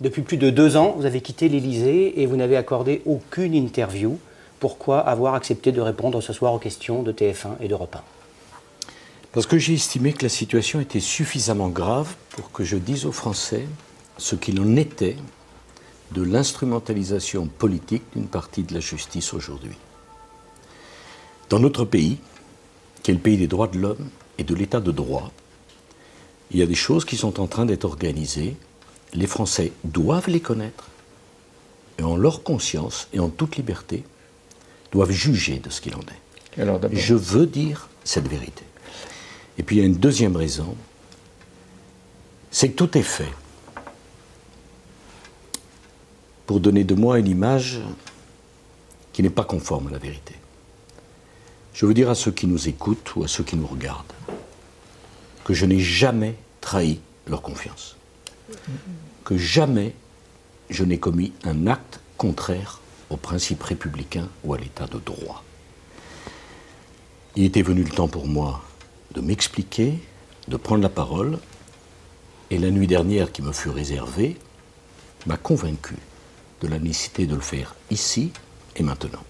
Depuis plus de 2 ans, vous avez quitté l'Élysée et vous n'avez accordé aucune interview. Pourquoi avoir accepté de répondre ce soir aux questions de TF1 et d'Europe 1? Parce que j'ai estimé que la situation était suffisamment grave pour que je dise aux Français ce qu'il en était de l'instrumentalisation politique d'une partie de la justice aujourd'hui. Dans notre pays, qui est le pays des droits de l'homme et de l'état de droit, il y a des choses qui sont en train d'être organisées. Les Français doivent les connaître et en leur conscience et en toute liberté doivent juger de ce qu'il en est. Alors, je veux dire cette vérité. Et puis il y a une deuxième raison, c'est que tout est fait pour donner de moi une image qui n'est pas conforme à la vérité. Je veux dire à ceux qui nous écoutent ou à ceux qui nous regardent que je n'ai jamais trahi leur confiance. Que jamais je n'ai commis un acte contraire aux principes républicains ou à l'état de droit. Il était venu le temps pour moi de m'expliquer, de prendre la parole, et la nuit dernière qui me fut réservée m'a convaincu de la nécessité de le faire ici et maintenant.